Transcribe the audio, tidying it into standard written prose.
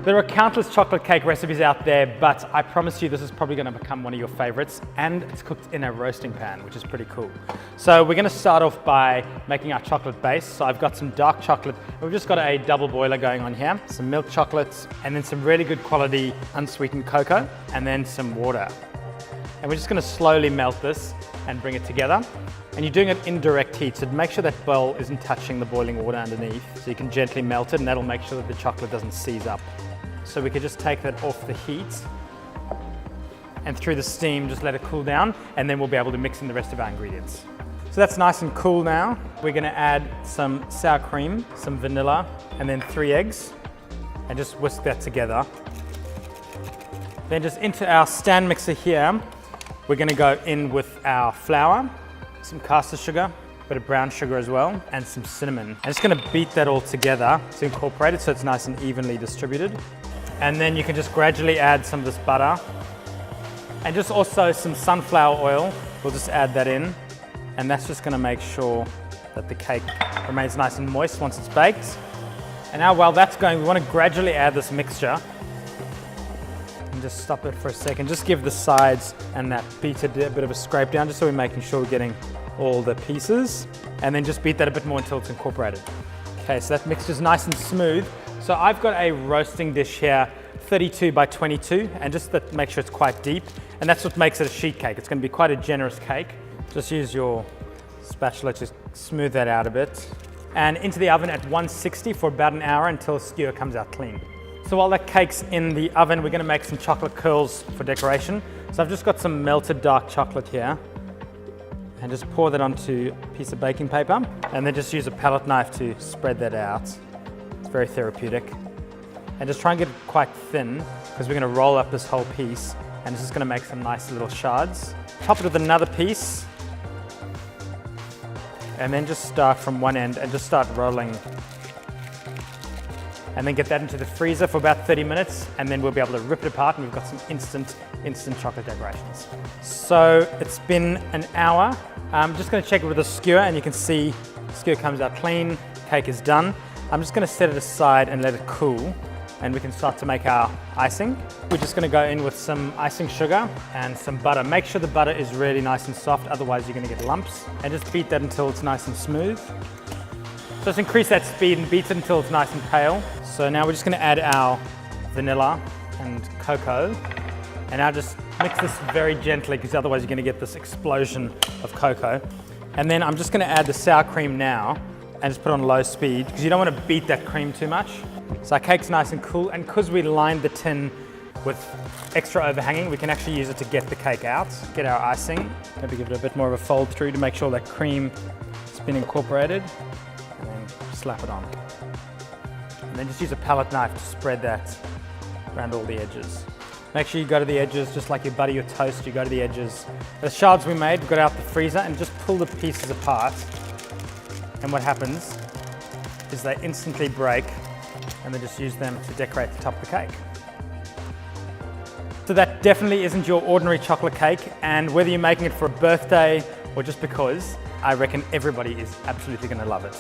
There are countless chocolate cake recipes out there, but I promise you this is probably going to become one of your favorites, and it's cooked in a roasting pan, which is pretty cool. So we're going to start off by making our chocolate base. So I've got some dark chocolate, and we've just got a double boiler going on here, some milk chocolates, and then some really good quality unsweetened cocoa, and then some water. And we're just going to slowly melt this and bring it together. And you're doing it in direct heat, so make sure that bowl isn't touching the boiling water underneath. So you can gently melt it, and that'll make sure that the chocolate doesn't seize up. So we could just take that off the heat, and through the steam, just let it cool down, and then we'll be able to mix in the rest of our ingredients. So that's nice and cool now. We're going to add some sour cream, some vanilla, and then 3 eggs, and just whisk that together. Then just into our stand mixer here, we're going to go in with our flour, some caster sugar, a bit of brown sugar as well, and some cinnamon. I'm just going to beat that all together to incorporate it so it's nice and evenly distributed. And then you can just gradually add some of this butter, and just also some sunflower oil. We'll just add that in, and that's just going to make sure that the cake remains nice and moist once it's baked. And now while that's going, we want to gradually add this mixture. And just stop it for a second. Just give the sides and that beater a bit of a scrape down, just so we're making sure we're getting all the pieces. And then just beat that a bit more until it's incorporated. Okay, so that mixture's nice and smooth. So I've got a roasting dish here, 32 by 22, and just to make sure it's quite deep. And that's what makes it a sheet cake. It's going to be quite a generous cake. Just use your spatula to smooth that out a bit. And into the oven at 160 for about an hour until the skewer comes out clean. So while that cake's in the oven, we're going to make some chocolate curls for decoration. So I've just got some melted dark chocolate here, and just pour that onto a piece of baking paper, and then just use a palette knife to spread that out. It's very therapeutic. And just try and get it quite thin, because we're going to roll up this whole piece, and it's just going to make some nice little shards. Top it with another piece, and then just start from one end and just start rolling. And then get that into the freezer for about 30 minutes, and then we'll be able to rip it apart, and we've got some instant chocolate decorations. So it's been an hour. I'm just going to check it with a skewer, and you can see the skewer comes out clean, cake is done. I'm just going to set it aside and let it cool, and we can start to make our icing. We're just going to go in with some icing sugar and some butter. Make sure the butter is really nice and soft, otherwise you're going to get lumps. And just beat that until it's nice and smooth. So let's increase that speed and beat it until it's nice and pale. So now we're just going to add our vanilla and cocoa. And now just mix this very gently, because otherwise you're going to get this explosion of cocoa. And then I'm just going to add the sour cream now, and just put on low speed, because you don't want to beat that cream too much. So our cake's nice and cool, and because we lined the tin with extra overhanging, we can actually use it to get the cake out, get our icing. Maybe give it a bit more of a fold through to make sure that cream has been incorporated, and then slap it on. And then just use a palette knife to spread that around all the edges. Make sure you go to the edges, just like you butter your toast, you go to the edges. The shards we made, we got out the freezer, and just pull the pieces apart. And what happens is they instantly break, and then just use them to decorate the top of the cake. So that definitely isn't your ordinary chocolate cake, and whether you're making it for a birthday or just because, I reckon everybody is absolutely going to love it.